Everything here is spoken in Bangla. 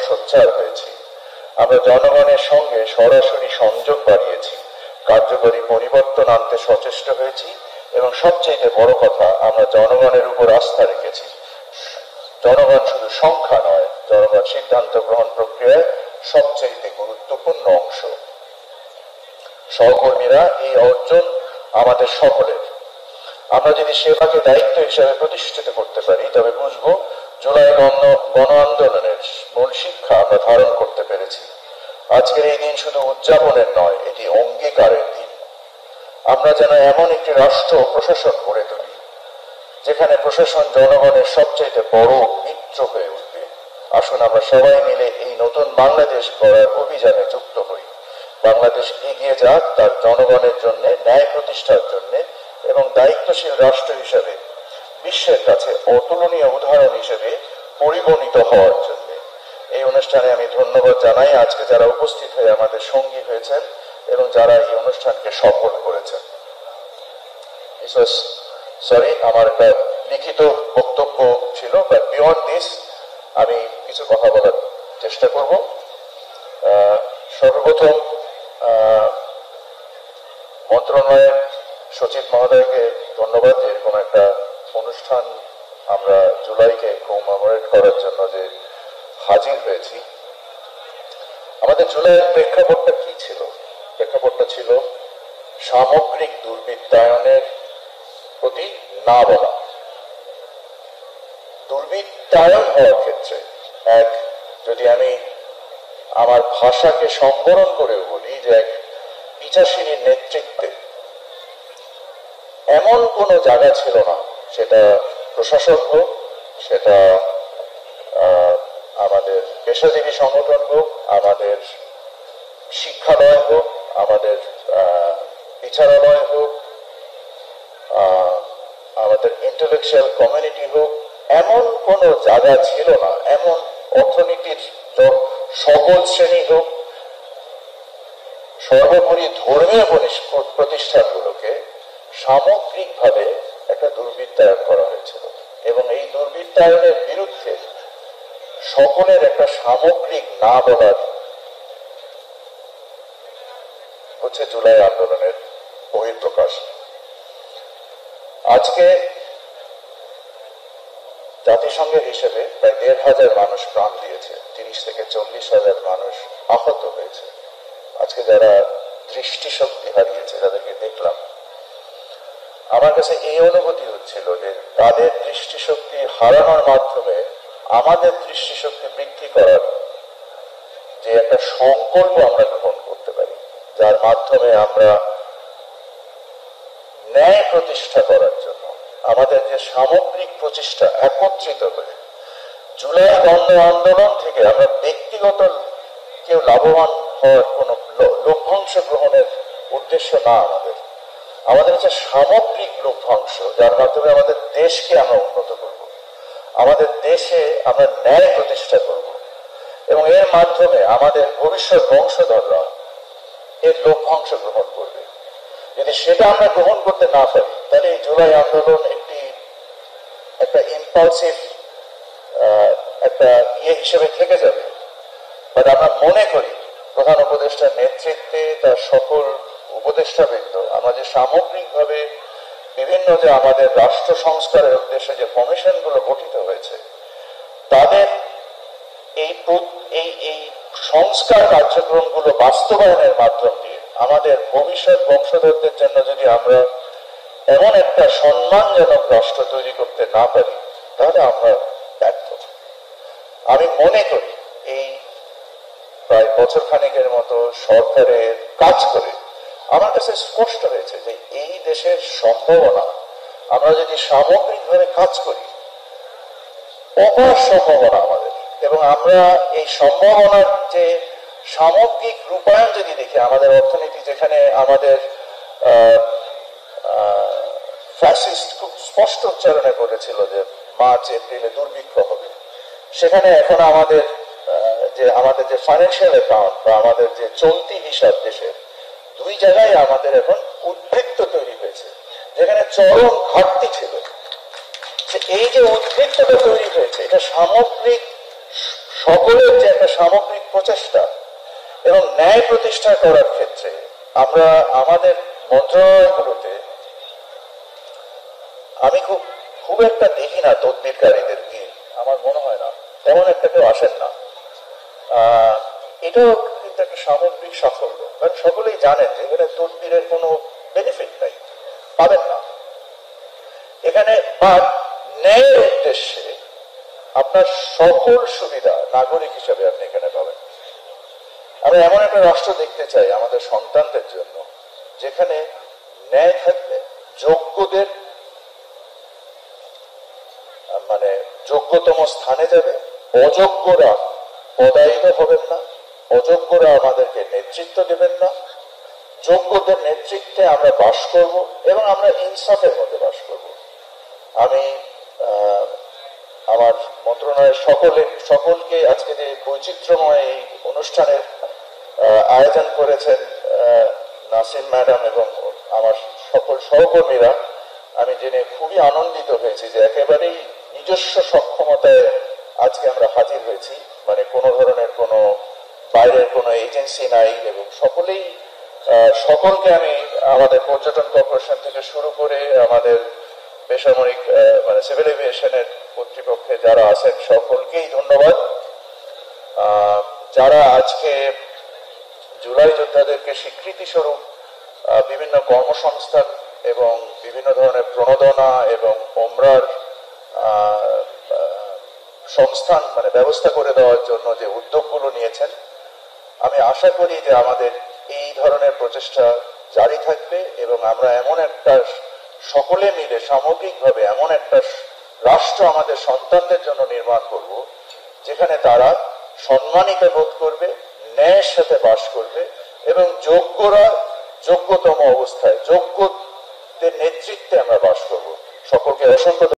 সোচ্চার হয়েছি। আমরা জনগণের সঙ্গে সরাসরি সংযোগ বাড়িয়েছি, কার্যকরী পরিবর্তন আনতে সচেষ্ট হয়েছি এবং সবচেয়ে বড় কথা, আমরা জনগণের উপর আস্থা রেখেছি। জনগণ শুধু সংখ্যা নয়, জনগণ সিদ্ধান্ত গ্রহণ প্রক্রিয়ায় সবচেয়ে গুরুত্বপূর্ণ অংশ। সহকর্মীরা, এই অর্জন আমাদের সকলের। আমরা যদি সেবাকে দায়িত্ব হিসেবে প্রতিষ্ঠিত করতে পারি, তবে বুঝবো জুলাই গণ আন্দোলনের মূল শিক্ষা আমরা ধারণ করতে পেরেছি। আজকের এই দিন শুধু উদযাপনের নয়, এটি অঙ্গীকারের দিন। আমরা যেন এমন একটি রাষ্ট্র প্রশাসন গড়ে তুলি যেখানে প্রশাসন জনগণের সবচেয়ে বড় মিত্র হয়ে উঠবে। আসুন আমরা সবাই মিলে এই নতুন বাংলাদেশ গড়ার অভিযানে যুক্ত হই। বাংলাদেশ এগিয়ে যাক তার জনগণের জন্য, ন্যায় প্রতিষ্ঠার জন্য এবং দায়িত্বশীল রাষ্ট্র হিসেবে বিশ্বের কাছে অতুলনীয় উদাহরণ হিসেবে পরিগণিত হওয়ার জন্য। এই অনুষ্ঠানে আমি ধন্যবাদ জানাই আজকে যারা উপস্থিত হয়ে আমাদের সঙ্গী হয়েছেন এবং যারা এই অনুষ্ঠানকে সফল করেছেন। সরি, আমার একটা লিখিত বক্তব্য ছিল, বাট বিয়ন্ড দিস আমি কিছু কথা বলার চেষ্টা করব। সর্বপ্রথম মন্ত্রণালয়ের সচিব মহোদয়কে ধন্যবাদ, এরকম একটা অনুষ্ঠান আমরা জুলাইকে কমেমোরেট করার জন্য যে হাজির হয়েছি। আমাদের জুলাইয়ের প্রেক্ষাপটটা কি ছিল? প্রেক্ষাপটটা ছিল সামগ্রিক দুর্বৃত্তায়নের প্রতি না বলা। দুর্বৃত্তায়ন হওয়ার ক্ষেত্রে যদি আমি আমার ভাষাকে সম্বরণ করে বলি যে এক পিচাসিনীর নেতৃত্বে এমন কোনো জায়গা ছিল না, সেটা প্রশাসন হোক, সেটা আমাদের পেশাজীবী সংগঠন হোক, আমাদের শিক্ষালয় হোক, আমাদের বিচারালয় হোক, আমাদের ইন্টেলেকচুয়াল কমিউনিটি হোক, এমন কোনো জায়গা ছিল না, এমন অর্থনীতির সকল শ্রেণী হোক, সর্বোপরি ধর্মীয় প্রতিষ্ঠানগুলোকে সামগ্রিকভাবে একটা দুর্বৃত্তায়ন করা হয়েছিল এবং এই দুর্বৃত্তায়নের বিরুদ্ধে সকলের একটা সামগ্রিক না বলার হচ্ছে জুলাই আন্দোলনের বহিঃপ্রকাশ। আজকে জাতিসংঘের হিসেবে প্রায় ১,৫০০ মানুষ প্রাণ দিয়েছে, ৩০ থেকে ৪০,০০০ মানুষ আহত হয়েছে। আজকে যারা দৃষ্টিশক্তি হারিয়েছে, যাদেরকে দেখলাম, আমার কাছে এই অনুভূতি হচ্ছিল যে তাদের দৃষ্টিশক্তি হারানোর মাধ্যমে আমাদের দৃষ্টিশক্তি বৃদ্ধি করার যে একটা সংকল্প আমরা গ্রহণ করতে পারি, যার মাধ্যমে আমরা ন্যায় প্রতিষ্ঠা করার জন্য আমাদের যে সামগ্রিক প্রচেষ্টা একত্রিত হয়ে জুলাই গণ আন্দোলন থেকে আমরা ব্যক্তিগত কেউ লাভবান হওয়ার কোন লভ্যাংশ গ্রহণের উদ্দেশ্য না, আমাদের হচ্ছে সামগ্রিক লভ্যাংশ, যার মাধ্যমে আমাদের দেশকে আমরা উন্নত করব, আমাদের দেশে আমরা ন্যায় প্রতিষ্ঠা করব এবং এর মাধ্যমে আমাদের ভবিষ্যৎ বংশধররা এর লভ্যাংশ গ্রহণ করবে। যদি সেটা আমরা গ্রহণ করতে না পারি, তাহলে এই জুলাই আন্দোলন একটা ইম্পালসিভ একটা হিসেবে থেকে যাবে। বাট আমরা মনে করি প্রধান উপদেষ্টার নেতৃত্বে তার সকল উপদেষ্টাবৃন্দ আমরা যে সামগ্রিকভাবে বিভিন্ন যে আমাদের রাষ্ট্র সংস্কারের উদ্দেশ্যে যে কমিশনগুলো গঠিত হয়েছে, তাদের এই সংস্কার কার্যক্রমগুলো বাস্তবায়নের মাধ্যম দিয়ে আমাদের ভবিষ্যৎ বংশধরদের জন্য যদি আমরা এমন একটা সম্মানজনক রাষ্ট্র তৈরি করতে না পারি, তাহলে আমরা ব্যর্থ। আমি মনে করি এই প্রায় বছর খানেকের মতো সরকারের কাজ করে আমার কাছে স্পষ্ট হয়েছে যে এই দেশের সম্ভাবনা, আমরা যদি সামগ্রিকভাবে কাজ করি, অপার সম্ভাবনা আমাদের, এবং আমরা এই সম্ভাবনার যে সামগ্রিক রূপায়ণ যদি দেখি, আমাদের অর্থনীতি যেখানে আমাদের ফ্যাসিস্ট খুব স্পষ্ট উচ্চারণে করেছিল যে মার্চ এপ্রিলে দুর্ভিক্ষ হবে, সেখানে এখন আমাদের যে ফাইন্যান্সিয়াল অ্যাকাউন্ট বা আমাদের যে চলতি হিসাব দেশের দুই জায়গায় আমাদের এখন উদ্বৃত্ত তৈরি হয়েছে, যেখানে চরম ঘাটতি ছিল। এই যে উদ্বৃত্তটা তৈরি হয়েছে, এটা সামগ্রিক সকলের যে একটা সামগ্রিক প্রচেষ্টা এবং ন্যায় প্রতিষ্ঠা করার ক্ষেত্রে আমরা আমাদের মন্ত্রণালয়গুলোতে আমি খুব একটা দেখি না তদবিরকারীদের ভিড়, আমার মনে হয় না তেমন একটা কেউ আসেন না। এটাও কিন্তু একটা সামগ্রিক সাফল্য, কারণ সকলেই জানেন যে এখানে তদবিরের কোনো বেনিফিট নাই, পাবেন না এখানে, বা ন্যায়ের উদ্দেশ্যে আপনার সকল সুবিধা নাগরিক হিসেবে আপনি এখানে পাবেন। আমরা এমন একটা রাষ্ট্র দেখতে চাই আমাদের সন্তানদের জন্য যেখানে ন্যায় থাকবে, যোগ্যদের মানে যোগ্যতম স্থানে যাবে, অযোগ্যরা পদায়িত হবেন না, অযোগ্যরা আমাদেরকে নেতৃত্ব দেবেন না, যোগ্যদের নেতৃত্বে আমরা বাস করব এবং আমরা ইনসাফের মধ্যে বাস করব। আমি আমার মন্ত্রণালয়ের সকলকে আজকে যে বৈচিত্র্যময় এই অনুষ্ঠানের আয়োজন করেছেন নাসিম ম্যাডাম এবং আমার সকল সহকর্মীরা, আমি জেনে খুবই আনন্দিত হয়েছি যে একেবারেই নিজস্ব সক্ষমতায় আজকে আমরা হাজির হয়েছি, মানে কোনো ধরনের কোনো বাইরের কোনো এজেন্সি নাই, এবং সকলকে আমি আমাদের পর্যটন কর্পোরেশন থেকে শুরু করে আমাদের বেসামরিক মানে সিভিল এভিয়েশনের কর্তৃপক্ষে যারা আছেন সকলকেই ধন্যবাদ। যারা আজকে জুলাই যোদ্ধাদেরকে স্বীকৃতি স্বরূপ বিভিন্ন কর্মসংস্থান এবং বিভিন্ন ধরনের প্রণোদনা এবং ওমরার সংস্থান মানে ব্যবস্থা করে দেওয়ার জন্য যে উদ্যোগগুলো নিয়েছেন, আমি আশা করি যে আমাদের এই ধরনের প্রচেষ্টা জারি থাকবে এবং আমরা এমন একটা সকলে মিলে সামগ্রিকভাবে এমন একটা রাষ্ট্র আমাদের সন্তানদের জন্য নির্মাণ করব যেখানে তারা সম্মানিত বোধ করবে, ন্যায়ের সাথে বাস করবে এবং যোগ্যরা যোগ্যতম অবস্থায় যোগ্যদের নেতৃত্বে আমরা বাস করব। সকলকে অসংখ্য